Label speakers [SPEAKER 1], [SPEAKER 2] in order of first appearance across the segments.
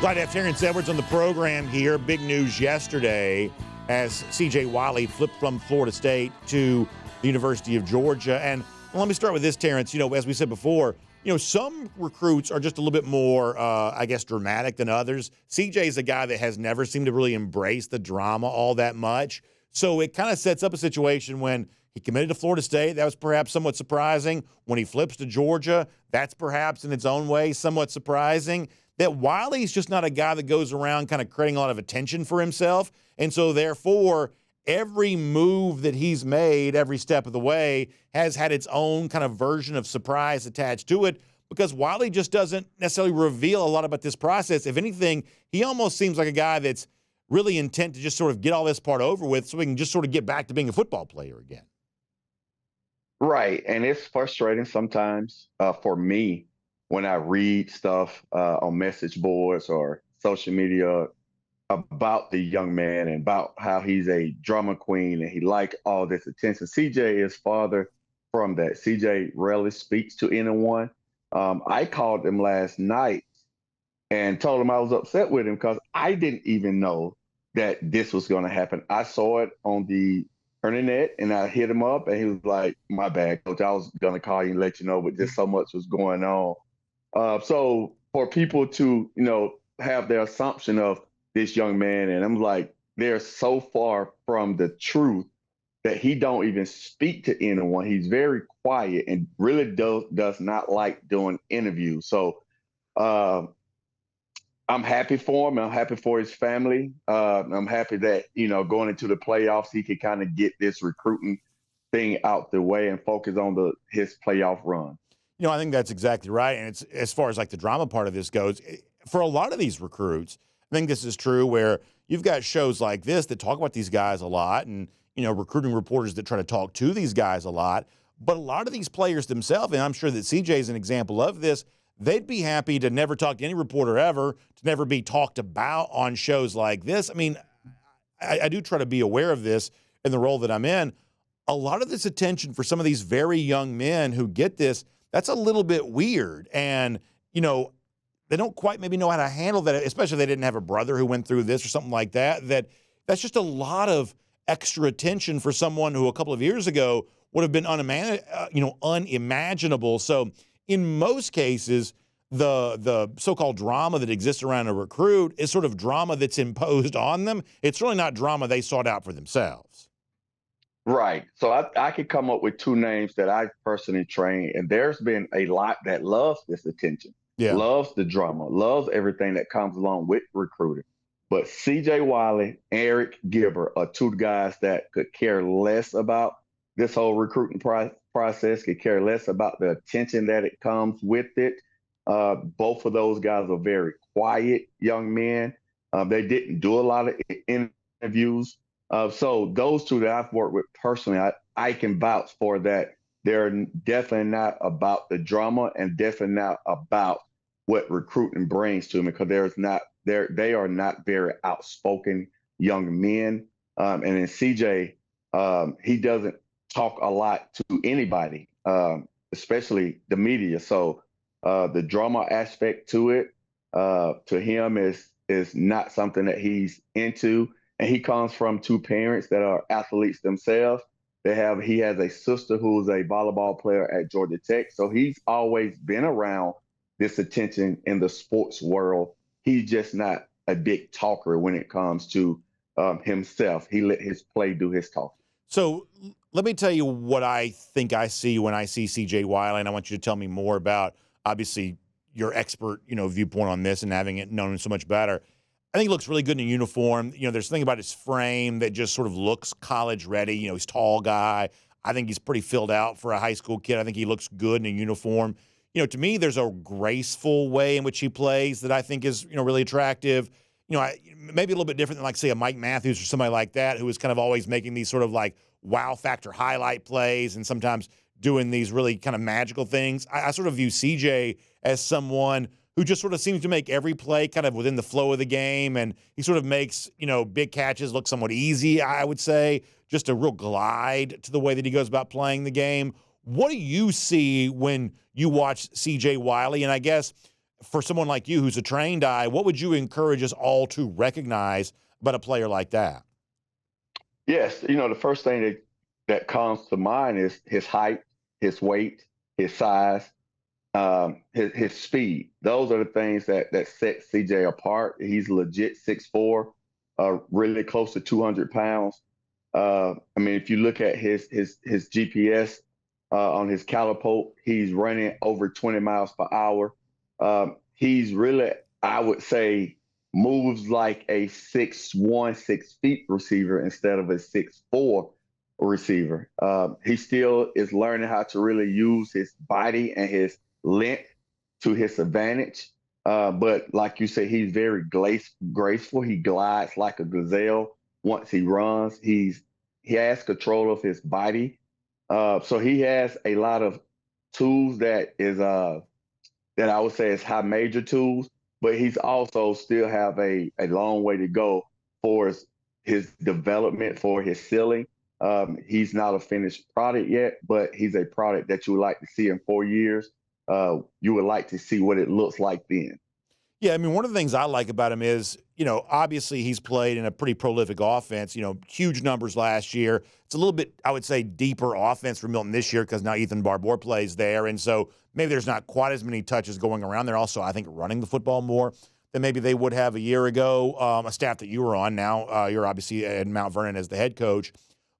[SPEAKER 1] Glad to have Terrence Edwards on the program here. Big news yesterday as CJ Wiley flipped from Florida State to the University of Georgia. And let me start with this, Terrence. As we said before, some recruits are just a little bit more, dramatic than others. CJ is a guy that has never seemed to really embrace the drama all that much. So it kind of sets up a situation when he committed to Florida State. That was perhaps somewhat surprising. When he flips to Georgia, that's perhaps in its own way somewhat surprising. That Wiley's just not a guy that goes around kind of creating a lot of attention for himself. And so, therefore, every move that he's made every step of the way has had its own kind of version of surprise attached to it because Wiley just doesn't necessarily reveal a lot about this process. If anything, he almost seems like a guy that's really intent to just sort of get all this part over with so he can just sort of get back to being a football player again.
[SPEAKER 2] Right. And it's frustrating sometimes for me when I read stuff on message boards or social media about the young man and about how he's a drama queen and he liked all this attention. CJ is farther from that. CJ rarely speaks to anyone. I called him last night and told him I was upset with him because I didn't even know that this was going to happen. I saw it on the internet and I hit him up and he was like, "My bad, coach. I was going to call you and let you know, but just so much was going on." So for people to, have their assumption of this young man, and I'm like, they're so far from the truth that he don't even speak to anyone. He's very quiet and really does not like doing interviews. So I'm happy for him. I'm happy for his family. I'm happy that, going into the playoffs, he could kind of get this recruiting thing out the way and focus on his playoff run.
[SPEAKER 1] I think that's exactly right. And it's as far as like the drama part of this goes, for a lot of these recruits, I think this is true where you've got shows like this that talk about these guys a lot and, recruiting reporters that try to talk to these guys a lot. But a lot of these players themselves, and I'm sure that CJ is an example of this, they'd be happy to never talk to any reporter ever, to never be talked about on shows like this. I mean, I do try to be aware of this in the role that I'm in. A lot of this attention for some of these very young men who get this, that's a little bit weird. And, they don't quite maybe know how to handle that, especially if they didn't have a brother who went through this or something like that. That's just a lot of extra attention for someone who a couple of years ago would have been unimaginable. So in most cases, the so-called drama that exists around a recruit is sort of drama that's imposed on them. It's really not drama they sought out for themselves.
[SPEAKER 2] Right. So I could come up with two names that I personally trained, and there's been a lot that loves this attention. Yeah. Loves the drama, loves everything that comes along with recruiting. But CJ Wiley, Eric Gilbert are two guys that could care less about this whole recruiting process, could care less about the attention that it comes with it. Both of those guys are very quiet young men. They didn't do a lot of interviews. So those two that I've worked with personally, I can vouch for that. They're definitely not about the drama and definitely not about what recruiting brings to them because they are not very outspoken young men. And then CJ, he doesn't talk a lot to anybody, especially the media. So the drama aspect to it, to him is not something that he's into. And he comes from two parents that are athletes themselves. He has a sister who's a volleyball player at Georgia Tech. So he's always been around this attention in the sports world. He's just not a big talker when it comes to himself. He let his play do his talking.
[SPEAKER 1] So let me tell you what I think I see when I see CJ Wiley, and I want you to tell me more about, obviously, your expert, viewpoint on this and having it known so much better. I think he looks really good in a uniform. There's something about his frame that just sort of looks college ready. He's a tall guy. I think he's pretty filled out for a high school kid. I think he looks good in a uniform. To me, there's a graceful way in which he plays that I think is, really attractive. Maybe a little bit different than, like, say, a Mike Matthews or somebody like that who is kind of always making these sort of like wow factor highlight plays and sometimes doing these really kind of magical things. I sort of view CJ as someone who just sort of seems to make every play kind of within the flow of the game, and he sort of makes, big catches look somewhat easy, I would say, just a real glide to the way that he goes about playing the game. What do you see when you watch CJ Wiley? And I guess for someone like you who's a trained eye, what would you encourage us all to recognize about a player like that?
[SPEAKER 2] Yes, the first thing that comes to mind is his height, his weight, his size, his speed. Those are the things that set CJ apart. He's legit 6'4", really close to 200 pounds. I mean, if you look at his GPS on his calipo, he's running over 20 miles per hour. He's really, I would say, moves like a 6'1", 6 feet receiver instead of a 6'4" receiver. He still is learning how to really use his body and his length to his advantage. But like you say, he's very graceful. He glides like a gazelle once he runs. He has control of his body. So he has a lot of tools that I would say is high major tools, but he's also still have a long way to go for his development, for his ceiling. He's not a finished product yet, but he's a product that you would like to see in 4 years. You would like to see what it looks like then.
[SPEAKER 1] Yeah, I mean, one of the things I like about him is, obviously he's played in a pretty prolific offense, huge numbers last year. It's a little bit, I would say, deeper offense for Milton this year because now Ethan Barbour plays there. And so maybe there's not quite as many touches going around. They're also, I think, running the football more than maybe they would have a year ago, a staff that you were on. Now you're obviously at Mount Vernon as the head coach.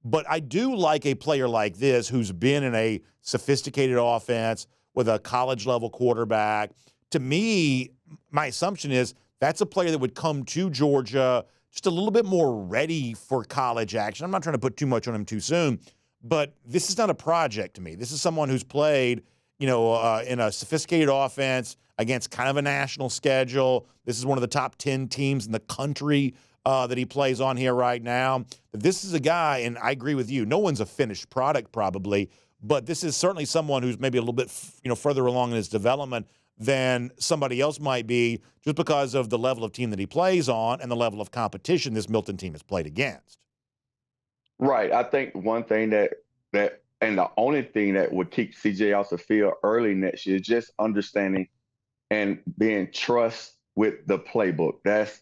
[SPEAKER 1] But I do like a player like this who's been in a sophisticated offense with a college-level quarterback. To me, my assumption is that's a player that would come to Georgia just a little bit more ready for college action. I'm not trying to put too much on him too soon, but this is not a project to me. This is someone who's played, in a sophisticated offense against kind of a national schedule. This is one of the top 10 teams in the country that he plays on here right now. This is a guy, and I agree with you, no one's a finished product probably, but this is certainly someone who's maybe a little bit, further along in his development than somebody else might be just because of the level of team that he plays on and the level of competition this Milton team has played against.
[SPEAKER 2] Right. I think one thing that and the only thing that would keep CJ off the field early next year is just understanding and being trust with the playbook. That's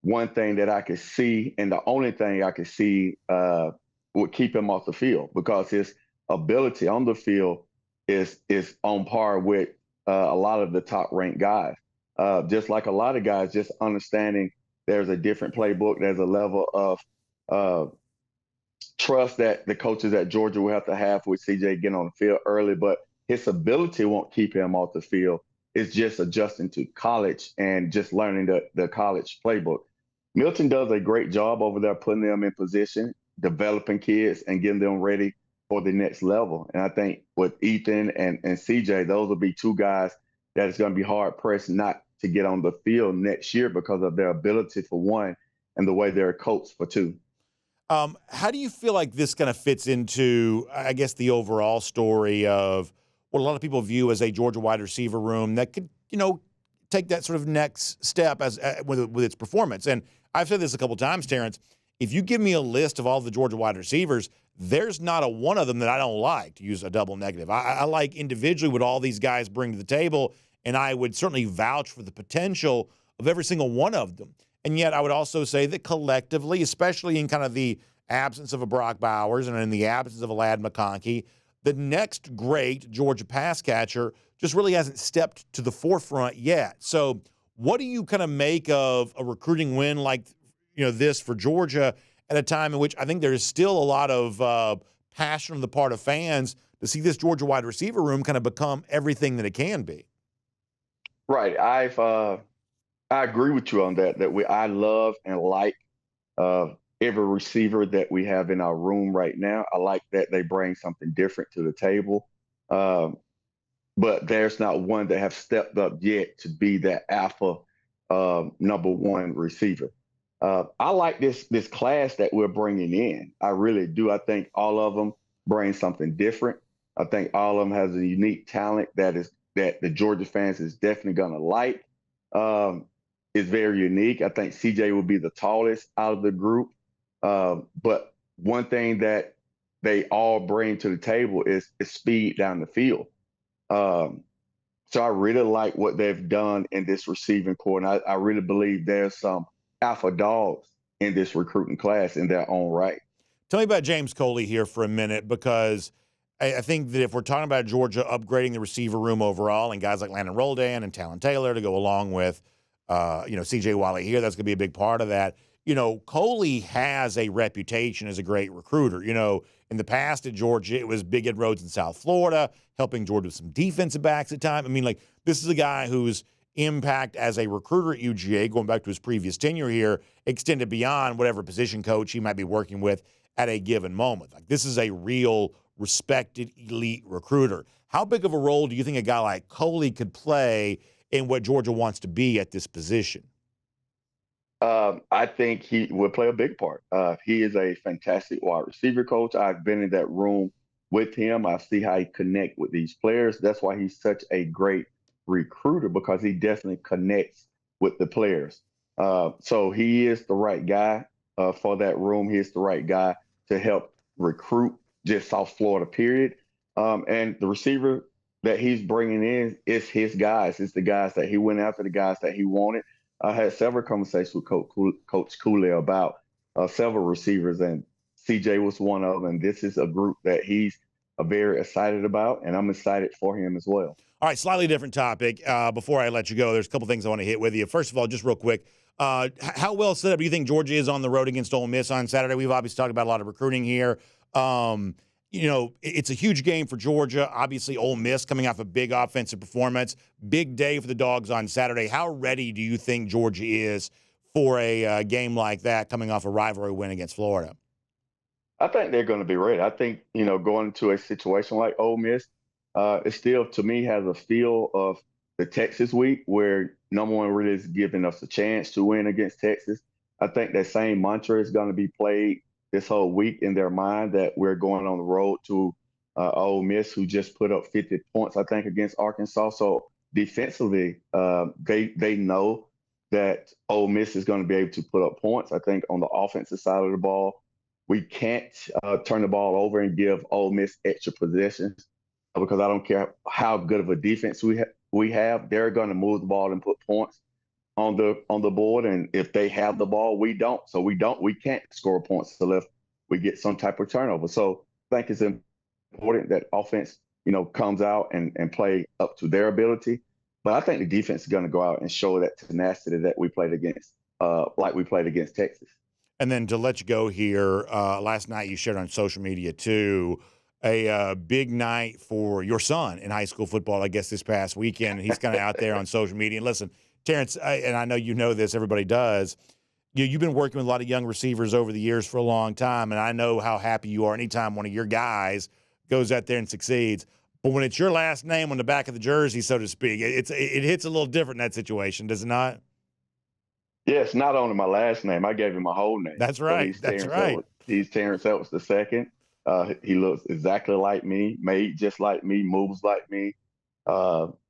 [SPEAKER 2] one thing that I could see, and the only thing I could see would keep him off the field because his ability on the field is on par with a lot of the top ranked guys. Just like a lot of guys, just understanding there's a different playbook, there's a level of trust that the coaches at Georgia will have to have with CJ getting on the field early, but his ability won't keep him off the field. It's just adjusting to college and just learning the college playbook. Milton does a great job over there putting them in position, developing kids, and getting them ready for the next level. And I think with Ethan and CJ, those will be two guys that is going to be hard pressed not to get on the field next year because of their ability for one and the way they're coached for two.
[SPEAKER 1] How do you feel like this kind of fits into, I guess, the overall story of what a lot of people view as a Georgia wide receiver room that could, take that sort of next step as with its performance? And I've said this a couple of times, Terrence. If you give me a list of all the Georgia wide receivers, there's not a one of them that I don't like, to use a double negative. I like individually what all these guys bring to the table, and I would certainly vouch for the potential of every single one of them. And yet I would also say that collectively, especially in kind of the absence of a Brock Bowers and in the absence of a Ladd McConkey, the next great Georgia pass catcher just really hasn't stepped to the forefront yet. So what do you kind of make of a recruiting win like this for Georgia at a time in which I think there's still a lot of passion on the part of fans to see this Georgia wide receiver room kind of become everything that it can be?
[SPEAKER 2] Right. I agree with you on that. I love and like every receiver that we have in our room right now. I like that they bring something different to the table. But there's not one that have stepped up yet to be that alpha number one receiver. I like this class that we're bringing in. I really do. I think all of them bring something different. I think all of them has a unique talent that the Georgia fans is definitely going to like. It's very unique. I think CJ will be the tallest out of the group. But one thing that they all bring to the table is speed down the field. So I really like what they've done in this receiving core, and I really believe there's some alpha dogs in this recruiting class in their own right.
[SPEAKER 1] Tell me about James Coley here for a minute, because I think that if we're talking about Georgia upgrading the receiver room overall and guys like Landon Roldan and Talon Taylor to go along with, CJ Wiley here, that's going to be a big part of that. Coley has a reputation as a great recruiter. In the past at Georgia, it was big inroads in South Florida, helping Georgia with some defensive backs at time. I mean, like, this is a guy whose impact as a recruiter at UGA, going back to his previous tenure here, extended beyond whatever position coach he might be working with at a given moment. Like, this is a real respected elite recruiter. How big of a role do you think a guy like Coley could play in what Georgia wants to be at this position?
[SPEAKER 2] I think he would play a big part. He is a fantastic wide receiver coach. I've been in that room with him. I see how he connect with these players. That's why he's such a great recruiter, because he definitely connects with the players. So he is the right guy for that room. He is the right guy to help recruit just South Florida, period. And the receiver that he's bringing in is his guys. It's the guys that he went after, the guys that he wanted. I had several conversations with Coach Cooley about several receivers, and CJ was one of them. And this is a group that he's very excited about, and I'm excited for him as well.
[SPEAKER 1] All right, slightly different topic. Before I let you go, there's a couple things I want to hit with you. First of all, just real quick, how well set up do you think Georgia is on the road against Ole Miss on Saturday? We've obviously talked about a lot of recruiting here. It's a huge game for Georgia. Obviously, Ole Miss coming off a big offensive performance. Big day for the Dogs on Saturday. How ready do you think Georgia is for a game like that, coming off a rivalry win against Florida?
[SPEAKER 2] I think they're going to be ready. I think, going into a situation like Ole Miss, it still, to me, has a feel of the Texas week, where no one really is giving us a chance to win against Texas. I think that same mantra is going to be played this whole week in their mind, that we're going on the road to Ole Miss, who just put up 50 points, I think, against Arkansas. So defensively, they know that Ole Miss is going to be able to put up points. I think on the offensive side of the ball, we can't turn the ball over and give Ole Miss extra possessions, because I don't care how good of a defense we have. They're going to move the ball and put points on the board, and if they have the ball, we don't. So we can't score points unless we get some type of turnover. So I think it's important that offense, comes out and play up to their ability. But I think the defense is going to go out and show that tenacity that we played against, like we played against Texas.
[SPEAKER 1] And then to let you go here, last night you shared on social media too, a big night for your son in high school football, I guess, this past weekend. He's kind of out there on social media. And listen, Terrence, and I know you know this, everybody does, you've been working with a lot of young receivers over the years for a long time, and I know how happy you are anytime one of your guys goes out there and succeeds. But when it's your last name on the back of the jersey, so to speak, it hits a little different in that situation, does it not?
[SPEAKER 2] Yes, not only my last name, I gave him my whole name.
[SPEAKER 1] That's right.
[SPEAKER 2] So
[SPEAKER 1] That's right.
[SPEAKER 2] Edwards. He's Terrence Edwards II. He looks exactly like me, made just like me, moves like me.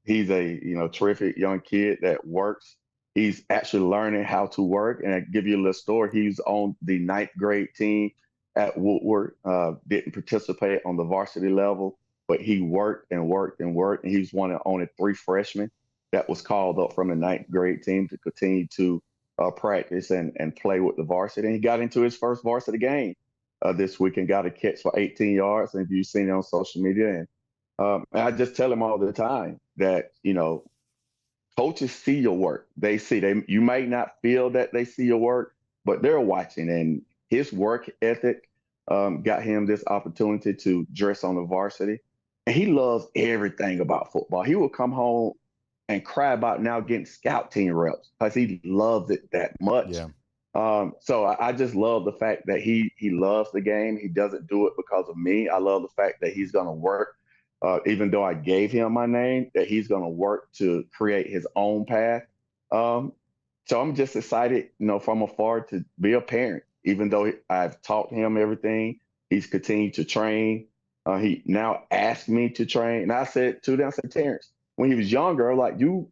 [SPEAKER 2] He's a terrific young kid that works. He's actually learning how to work. And I give you a little story. He's on the 9th grade team at Woodward. Didn't participate on the varsity level, but he worked and worked and worked. And he was one of only 3 freshmen that was called up from the 9th grade team to continue to practice and play with the varsity. And he got into his first varsity game this week and got a catch for 18 yards. And you've seen it on social media. And I just tell him all the time that, coaches see your work. They see you might not feel that they see your work, but they're watching. And his work ethic got him this opportunity to dress on the varsity. And he loves everything about football. He will come home and cry about now getting scout team reps because he loves it that much.
[SPEAKER 1] Yeah.
[SPEAKER 2] So I just love the fact that he loves the game. He doesn't do it because of me. I love the fact that he's going to work, even though I gave him my name, that he's going to work to create his own path. So I'm just excited, from afar to be a parent, even though I've taught him everything. He's continued to train. He now asked me to train. And I said to them, Terrence, when he was younger, I'm going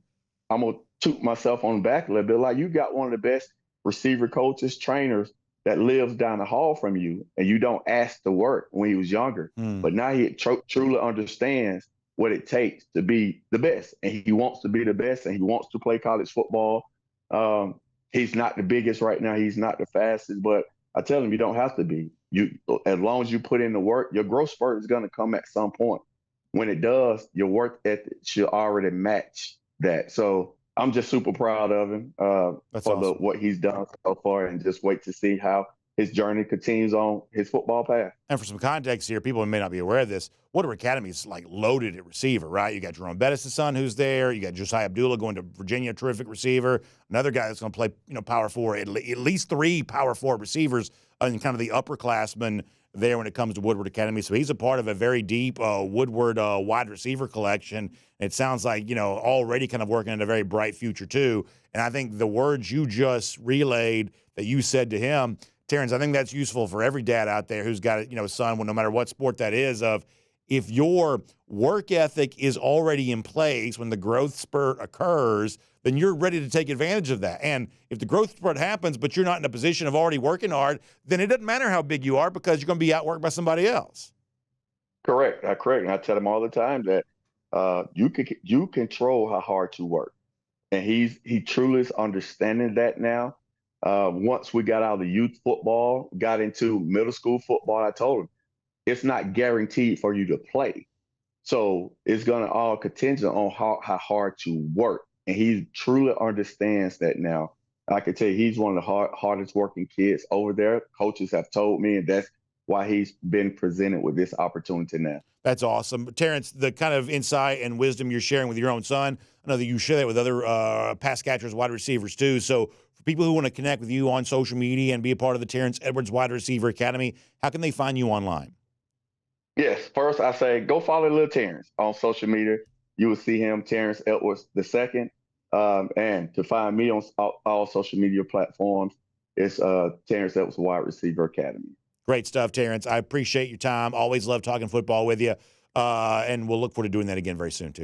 [SPEAKER 2] to toot myself on the back a little bit. Like, you got one of the best receiver coaches, trainers that lives down the hall from you, and you don't ask to work when he was younger. But now he truly understands what it takes to be the best. And he wants to be the best, and he wants to play college football. He's not the biggest right now. He's not the fastest, but I tell him you don't have to be. As long as you put in the work, your growth spurt is going to come at some point. When it does, your work ethic should already match that. So I'm just super proud of him for
[SPEAKER 1] awesome.
[SPEAKER 2] what he's done so far, and just wait to see how his journey continues on his football path.
[SPEAKER 1] And for some context here, people may not be aware of this, Woodward Academy is like loaded at receiver, right? You got Jerome Bettis' son who's there. You got Josiah Abdullah going to Virginia, terrific receiver. Another guy that's going to play, power forward, at least 3 power forward receivers and kind of the upperclassmen there when it comes to Woodward Academy. So he's a part of a very deep Woodward wide receiver collection. It sounds like, already kind of working in a very bright future too. And I think the words you just relayed that you said to him, Terrence, I think that's useful for every dad out there who's got a son, no matter what sport that is, of if your work ethic is already in place when the growth spurt occurs, then you're ready to take advantage of that. And if the growth spurt happens, but you're not in a position of already working hard, then it doesn't matter how big you are because you're going to be outworked by somebody else.
[SPEAKER 2] Correct. Correct. And I tell him all the time that you control how hard you work. And he truly is understanding that now. Once we got out of the youth football, got into middle school football, I told him it's not guaranteed for you to play. So it's going to all contingent on how hard you work. And he truly understands that now. I can tell you he's one of the hardest working kids over there. Coaches have told me, and that's why he's been presented with this opportunity now.
[SPEAKER 1] That's awesome. Terrence, the kind of insight and wisdom you're sharing with your own son, I know that you share that with other pass catchers, wide receivers too. So for people who want to connect with you on social media and be a part of the Terrence Edwards Wide Receiver Academy, how can they find you online?
[SPEAKER 2] Yes, first I say go follow little Terrence on social media. You will see him, Terrence Edwards II. And to find me on all social media platforms, it's Terrence Edwards Wide Receiver Academy.
[SPEAKER 1] Great stuff, Terrence. I appreciate your time. Always love talking football with you. And we'll look forward to doing that again very soon, too.